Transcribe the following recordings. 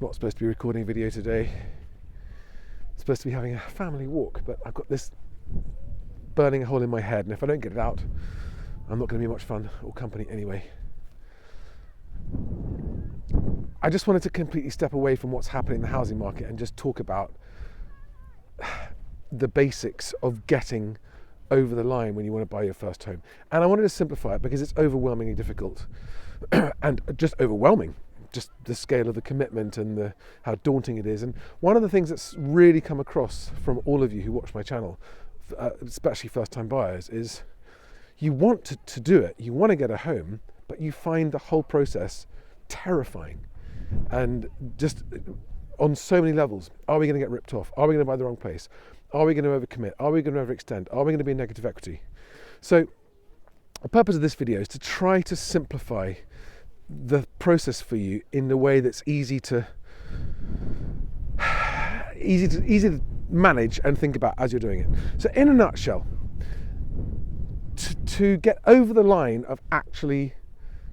Not supposed to be recording a video today. Supposed to be having a family walk, but I've got this burning hole in my head, and if I don't get it out, I'm not going to be much fun or company anyway. I just wanted to completely step away from what's happening in the housing market and just talk about the basics of getting over the line when you want to buy your first home. And I wanted to simplify it because it's overwhelmingly difficult and just overwhelming, just the scale of the commitment and how daunting it is. And one of the things that's really come across from all of you who watch my channel, especially first-time buyers, is you want to do it, you want to get a home, but you find the whole process terrifying. And just on so many levels. Are we going to get ripped off? Are we going to buy the wrong place? Are we going to overcommit? Are we going to overextend? Are we going to be in negative equity? So the purpose of this video is to try to simplify the process for you in a way that's easy to manage and think about as you're doing it. So in a nutshell, to get over the line of actually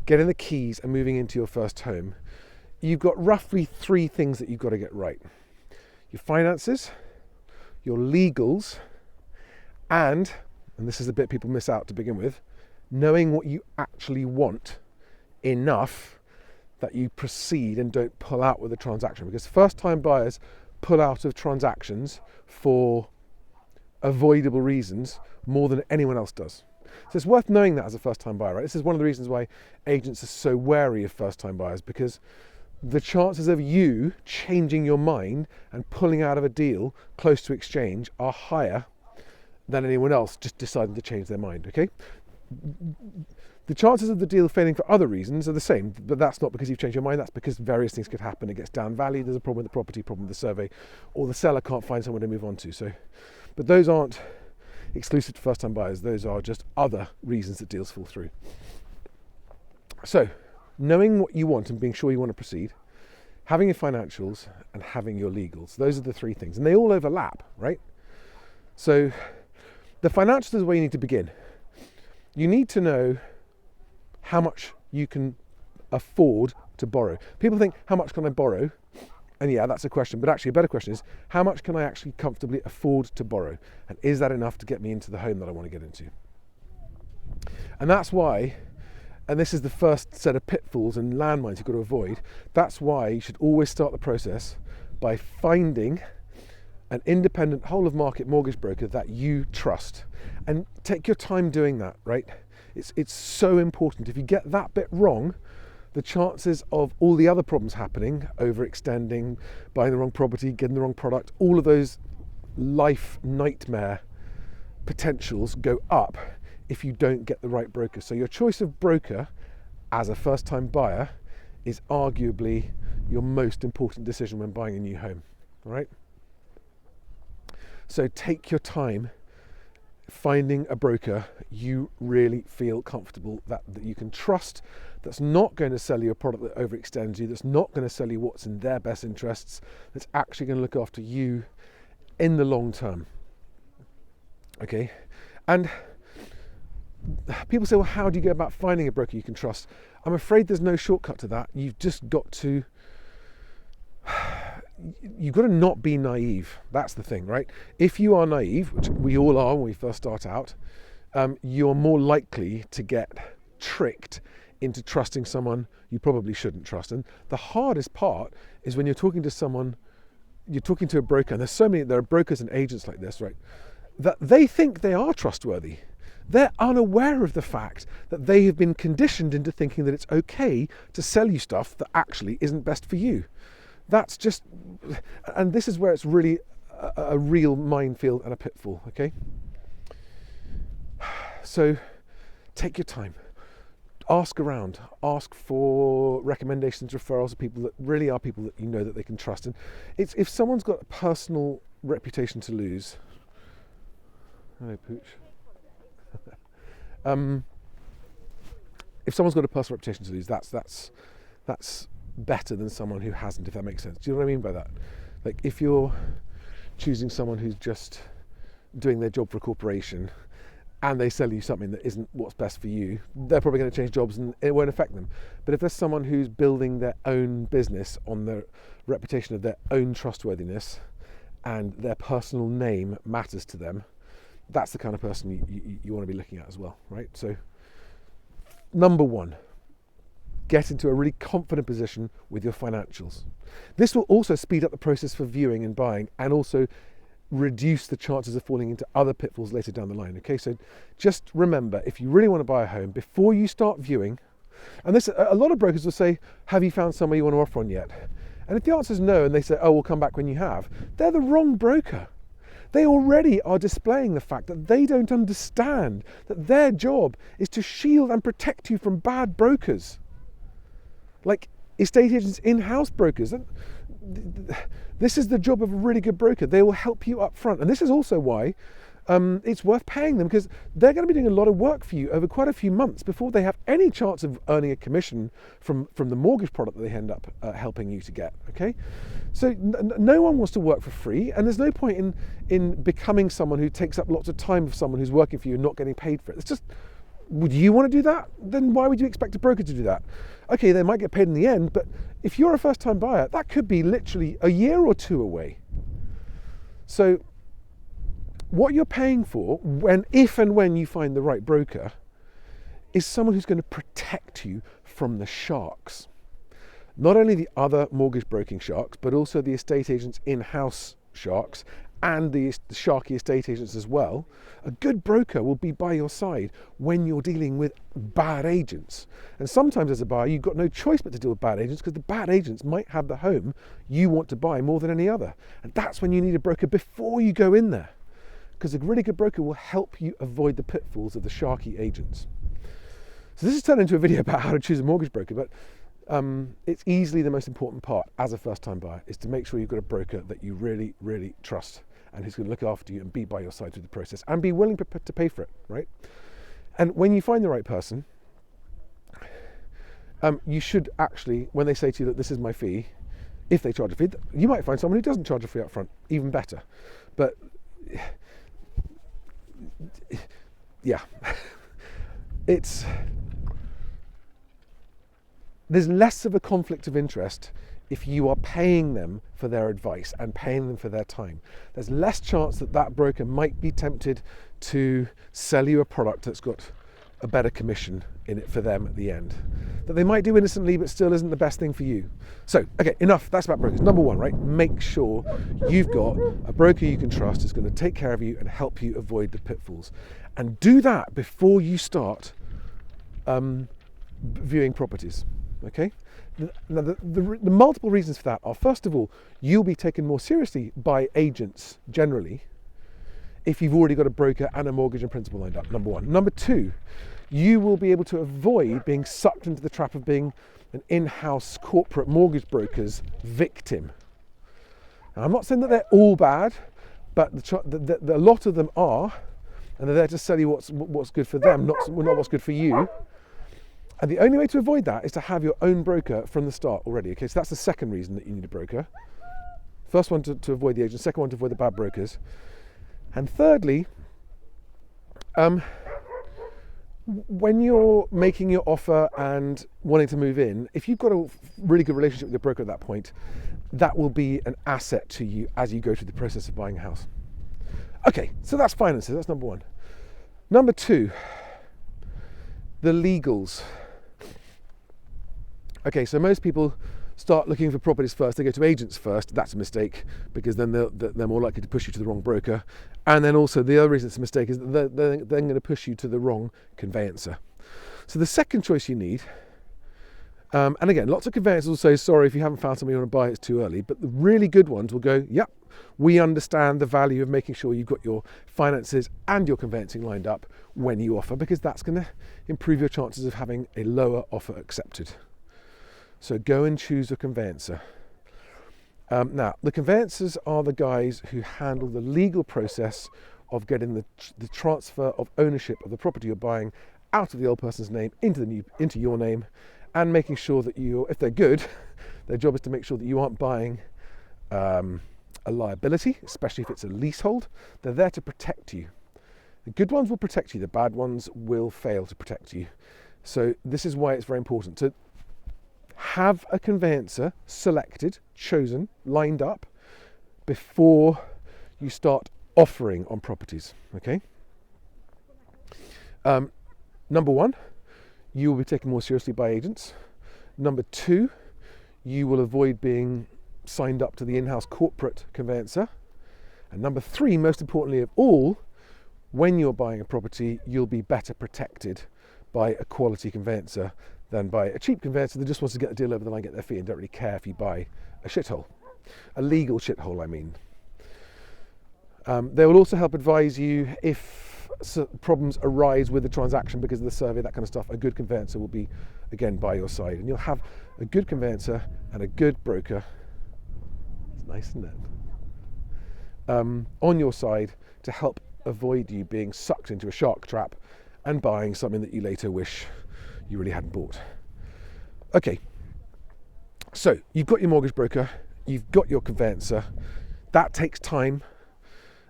getting the keys and moving into your first home, you've got roughly 3 things that you've got to get right. Your finances, your legals, and this is the bit people miss out to begin with, knowing what you actually want enough that you proceed and don't pull out with a transaction. Because first-time buyers pull out of transactions for avoidable reasons more than anyone else does. So it's worth knowing that as a first-time buyer, right? This is one of the reasons why agents are so wary of first-time buyers, because the chances of you changing your mind and pulling out of a deal close to exchange are higher than anyone else just deciding to change their mind, okay? The chances of the deal failing for other reasons are the same, but that's not because you've changed your mind, that's because various things could happen. It gets downvalued, there's a problem with the property, problem with the survey, or the seller can't find someone to move on to. So, but those aren't exclusive to first-time buyers, those are just other reasons that deals fall through. So, knowing what you want and being sure you want to proceed, having your financials and having your legals. Those are the 3 things. And they all overlap, right? So the financials is where you need to begin. You need to know how much you can afford to borrow. People think, how much can I borrow? And yeah, that's a question. But actually a better question is, how much can I actually comfortably afford to borrow? And is that enough to get me into the home that I want to get into? And that's why, and this is the first set of pitfalls and landmines you've got to avoid, that's why you should always start the process by finding an independent whole of market mortgage broker that you trust. And take your time doing that, right? It's so important. If you get that bit wrong, the chances of all the other problems happening, overextending, buying the wrong property, getting the wrong product, all of those life nightmare potentials go up if you don't get the right broker. So your choice of broker as a first-time buyer is arguably your most important decision when buying a new home, all right? So take your time finding a broker you really feel comfortable that you can trust, that's not going to sell you a product that overextends you, that's not going to sell you what's in their best interests, that's actually going to look after you in the long term, okay? And people say, well, how do you go about finding a broker you can trust? I'm afraid there's no shortcut to that. You've just got to not be naive. That's the thing, right? If you are naive, which we all are when we first start out, you're more likely to get tricked into trusting someone you probably shouldn't trust. And the hardest part is when you're talking to someone, you're talking to a broker, and there are brokers and agents like this, right, that they think they are trustworthy. They're unaware of the fact that they have been conditioned into thinking that it's okay to sell you stuff that actually isn't best for you. That's just, and this is where it's really a real minefield and a pitfall, okay? So take your time. Ask around. Ask for recommendations, referrals of people that really are people that you know that they can trust. And it's, if someone's got a personal reputation to lose, hello Pooch. If someone's got a personal reputation to lose, that's better than someone who hasn't, if that makes sense. Do you know what I mean by that? Like, if you're choosing someone who's just doing their job for a corporation and they sell you something that isn't what's best for you, they're probably going to change jobs and it won't affect them. But if there's someone who's building their own business on the reputation of their own trustworthiness and their personal name matters to them, that's the kind of person you want to be looking at as well, right? So, number one, get into a really confident position with your financials. This will also speed up the process for viewing and buying, and also reduce the chances of falling into other pitfalls later down the line. Okay, so just remember, if you really want to buy a home, before you start viewing, and this, a lot of brokers will say, have you found somewhere you want to offer on yet? And if the answer is no, and they say, oh, we'll come back when you have, they're the wrong broker. They already are displaying the fact that they don't understand that their job is to shield and protect you from bad brokers, like estate agents, in-house brokers. This is the job of a really good broker. They will help you up front. And this is also why it's worth paying them, because they're going to be doing a lot of work for you over quite a few months before they have any chance of earning a commission from the mortgage product that they end up helping you to get. Okay, so no one wants to work for free, and there's no point in becoming someone who takes up lots of time of someone who's working for you and not getting paid for it. It's just, would you want to do that? Then why would you expect a broker to do that? Okay, they might get paid in the end, but if you're a first-time buyer, that could be literally a year or two away. So what you're paying for, if and when you find the right broker, is someone who's going to protect you from the sharks. Not only the other mortgage broking sharks, but also the estate agents' in-house sharks and the sharky estate agents as well. A good broker will be by your side when you're dealing with bad agents. And sometimes as a buyer, you've got no choice but to deal with bad agents, because the bad agents might have the home you want to buy more than any other. And that's when you need a broker before you go in there, because a really good broker will help you avoid the pitfalls of the sharky agents. So this has turned into a video about how to choose a mortgage broker, but it's easily the most important part as a first-time buyer, is to make sure you've got a broker that you really, really trust, and who's going to look after you and be by your side through the process and be willing to pay for it, right? And when you find the right person, you should actually, when they say to you that this is my fee, if they charge a fee, you might find someone who doesn't charge a fee up front, even better. But yeah, there's less of a conflict of interest if you are paying them for their advice and paying them for their time. There's less chance that broker might be tempted to sell you a product that's got a better commission in it for them at the end, that they might do innocently but still isn't the best thing for you. So, okay, enough. That's about brokers. Number one, right? Make sure you've got a broker you can trust who's going to take care of you and help you avoid the pitfalls. And do that before you start viewing properties, okay? Now, the multiple reasons for that are, first of all, you'll be taken more seriously by agents generally if you've already got a broker and a mortgage and principal lined up, number one. Number two, you will be able to avoid being sucked into the trap of being an in-house corporate mortgage broker's victim. Now, I'm not saying that they're all bad, but a lot of them are, and they're there to sell you what's good for them, not what's good for you. And the only way to avoid that is to have your own broker from the start already. Okay, so that's the second reason that you need a broker. First one to avoid the agents, second one to avoid the bad brokers. And thirdly, when you're making your offer and wanting to move in, if you've got a really good relationship with your broker at that point, that will be an asset to you as you go through the process of buying a house. Okay, so that's finances, that's number one. Number two, the legals. Okay, so most people start looking for properties first. They go to agents first. That's a mistake, because then they're more likely to push you to the wrong broker. And then also the other reason it's a mistake is that they're then going to push you to the wrong conveyancer. So the second choice you need, and again, lots of conveyancers will say, sorry, if you haven't found something you want to buy, it's too early. But the really good ones will go, yep, we understand the value of making sure you've got your finances and your conveyancing lined up when you offer, because that's going to improve your chances of having a lower offer accepted. So go and choose a conveyancer. Now, the conveyancers are the guys who handle the legal process of getting the transfer of ownership of the property you're buying out of the old person's name into your name, and making sure that if they're good, their job is to make sure that you aren't buying a liability, especially if it's a leasehold. They're there to protect you. The good ones will protect you, the bad ones will fail to protect you. So this is why it's very important to have a conveyancer selected, chosen, lined up before you start offering on properties, okay? Number one, you will be taken more seriously by agents. Number two, you will avoid being signed up to the in-house corporate conveyancer. And number three, most importantly of all, when you're buying a property, you'll be better protected by a quality conveyancer than by a cheap conveyancer that just wants to get the deal over the line, get their fee, and don't really care if you buy a shithole. A legal shithole, I mean. They will also help advise you if problems arise with the transaction because of the survey, that kind of stuff. A good conveyancer will be, again, by your side. And you'll have a good conveyancer and a good broker. It's nice, isn't it? On your side to help avoid you being sucked into a shark trap and buying something that you later wish you really hadn't bought. Okay, so you've got your mortgage broker, you've got your conveyancer. That takes time,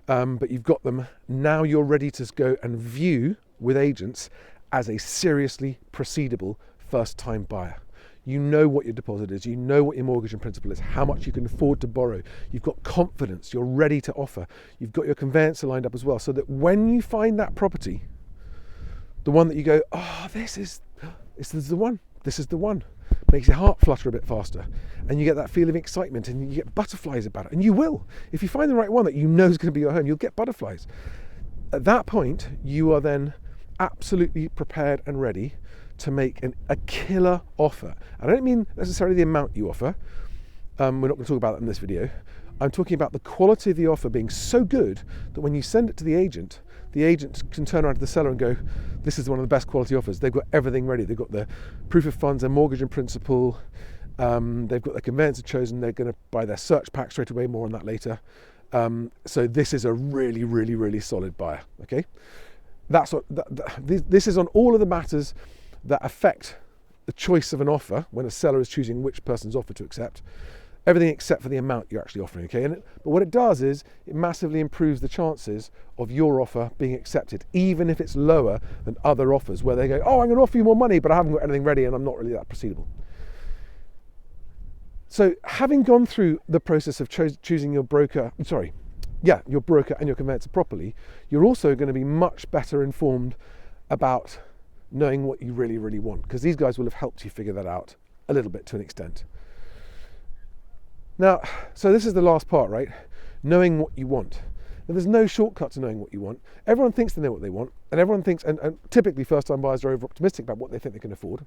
but you've got them. Now you're ready to go and view with agents as a seriously proceedable first-time buyer. You know what your deposit is, you know what your mortgage in principle is, how much you can afford to borrow. You've got confidence, you're ready to offer. You've got your conveyancer lined up as well, so that when you find that property, the one that you go, oh, this is the one, makes your heart flutter a bit faster. And you get that feeling of excitement and you get butterflies about it. And you will. If you find the right one that you know is going to be your home, you'll get butterflies. At that point, you are then absolutely prepared and ready to make a killer offer. I don't mean necessarily the amount you offer. We're not going to talk about that in this video. I'm talking about the quality of the offer being so good that when you send it to the agent can turn around to the seller and go, this is one of the best quality offers. They've got everything ready. They've got the proof of funds, their mortgage in principle. They've got their conveyancer chosen. They're going to buy their search pack straight away. More on that later. So this is a really, really, really solid buyer. Okay, that's what this is on all of the matters that affect the choice of an offer when a seller is choosing which person's offer to accept. Everything except for the amount you're actually offering, okay? But what it does is it massively improves the chances of your offer being accepted, even if it's lower than other offers where they go, oh, I'm going to offer you more money, but I haven't got anything ready and I'm not really that proceedable. So having gone through the process of choosing your broker, your broker and your conveyancer properly, you're also going to be much better informed about knowing what you really, really want, because these guys will have helped you figure that out a little bit to an extent. Now, so this is the last part, right? Knowing what you want. Now, there's no shortcut to knowing what you want. Everyone thinks they know what they want, and everyone thinks, and typically first-time buyers are over-optimistic about what they think they can afford.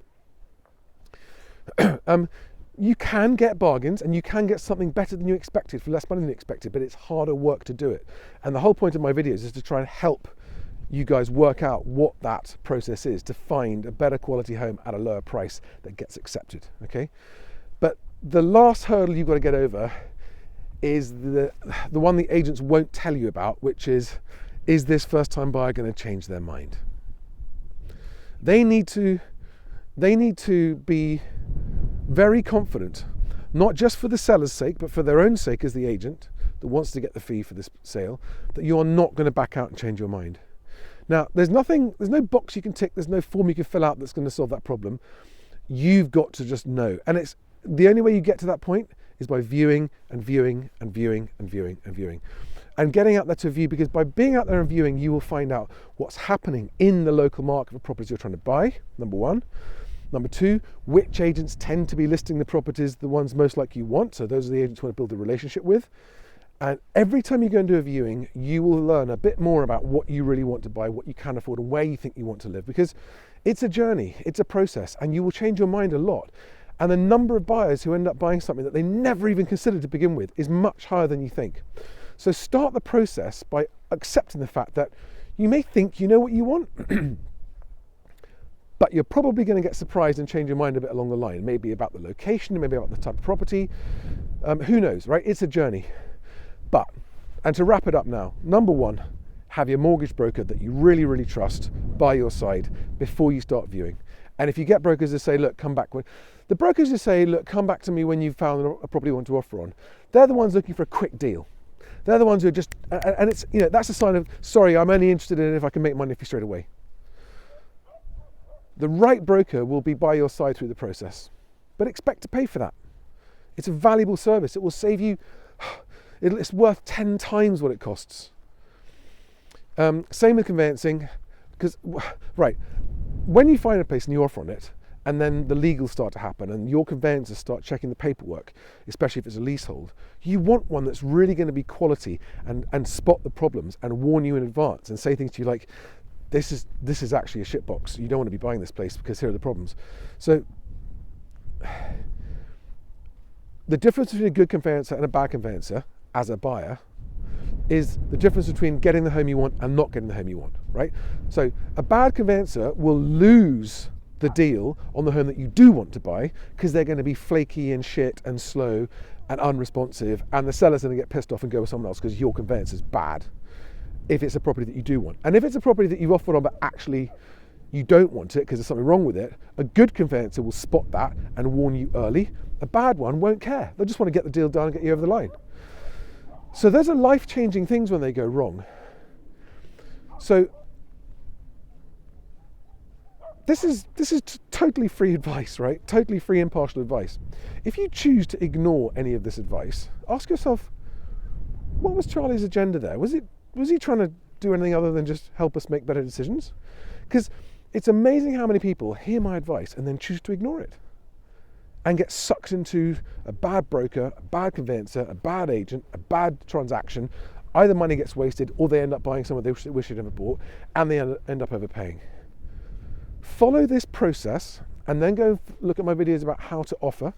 You can get bargains, and you can get something better than you expected for less money than you expected, but it's harder work to do it. And the whole point of my videos is to try and help you guys work out what that process is to find a better quality home at a lower price that gets accepted, okay? But the last hurdle you've got to get over is the one the agents won't tell you about, which is this first-time buyer going to change their mind? They need to be very confident, not just for the seller's sake, but for their own sake as the agent that wants to get the fee for this sale, that you are not going to back out and change your mind. Now, there's no box you can tick, there's no form you can fill out that's going to solve that problem. You've got to just know. And it's the only way you get to that point is by viewing and viewing and viewing and viewing and viewing. And getting out there to view, because by being out there and viewing, you will find out what's happening in the local market for properties you're trying to buy, number one. Number two, which agents tend to be listing the properties, the ones most like you want. So those are the agents you want to build a relationship with. And every time you go and do a viewing, you will learn a bit more about what you really want to buy, what you can afford, and where you think you want to live. Because it's a journey, it's a process, and you will change your mind a lot. And the number of buyers who end up buying something that they never even considered to begin with is much higher than you think. So start the process by accepting the fact that you may think you know what you want, but you're probably going to get surprised and change your mind a bit along the line. Maybe about the location, maybe about the type of property. Who knows, right? It's a journey. And to wrap it up now, number one, have your mortgage broker that you really, really trust by your side before you start viewing. And if you get brokers that say, look, come back when, the brokers that say, look, come back to me when you've found a property you want to offer on, they're the ones looking for a quick deal. They're the ones who are just, and it's, you know, that's a sign of, sorry, I'm only interested in it if I can make money for you straight away. The right broker will be by your side through the process, but expect to pay for that. It's a valuable service. It will save you, it's worth 10 times what it costs. Same with conveyancing, because, right, when you find a place and you offer on it, and then the legals start to happen and your conveyancers start checking the paperwork, especially if it's a leasehold, you want one that's really going to be quality and spot the problems and warn you in advance and say things to you like, this is actually a shitbox. You don't want to be buying this place because here are the problems. So the difference between a good conveyancer and a bad conveyancer as a buyer is the difference between getting the home you want and not getting the home you want, right? So a bad conveyancer will lose the deal on the home that you do want to buy because they're going to be flaky and shit and slow and unresponsive, and the seller's going to get pissed off and go with someone else because your conveyancer's bad if it's a property that you do want. And if it's a property that you've offered on but actually you don't want it because there's something wrong with it, a good conveyancer will spot that and warn you early. A bad one won't care. They just want to get the deal done and get you over the line. So those are life-changing things when they go wrong. So this is totally free advice, right? Totally free, impartial advice. If you choose to ignore any of this advice, ask yourself, what was Charlie's agenda there? Was he trying to do anything other than just help us make better decisions? Because it's amazing how many people hear my advice and then choose to ignore it and get sucked into a bad broker, a bad conveyancer, a bad agent, a bad transaction. Either money gets wasted or they end up buying someone they wish they'd never bought, and they end up overpaying. Follow this process and then go look at my videos about how to offer,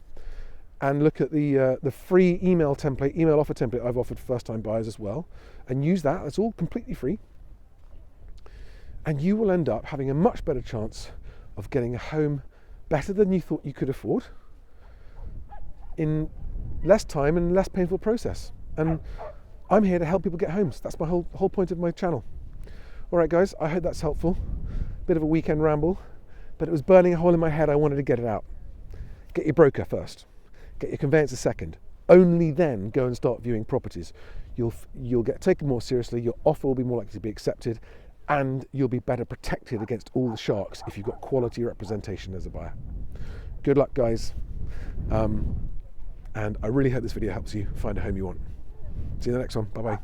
and look at the free email offer template I've offered for first-time buyers as well, and use that. It's all completely free. And you will end up having a much better chance of getting a home better than you thought you could afford in less time and less painful process. And I'm here to help people get homes. That's my whole point of my channel. All right, guys, I hope that's helpful. Bit of a weekend ramble, but it was burning a hole in my head. I wanted to get it out. Get your broker first. Get your conveyancer second. Only then go and start viewing properties. You'll get taken more seriously. Your offer will be more likely to be accepted, and you'll be better protected against all the sharks if you've got quality representation as a buyer. Good luck, guys. And I really hope this video helps you find a home you want. See you in the next one. Bye-bye.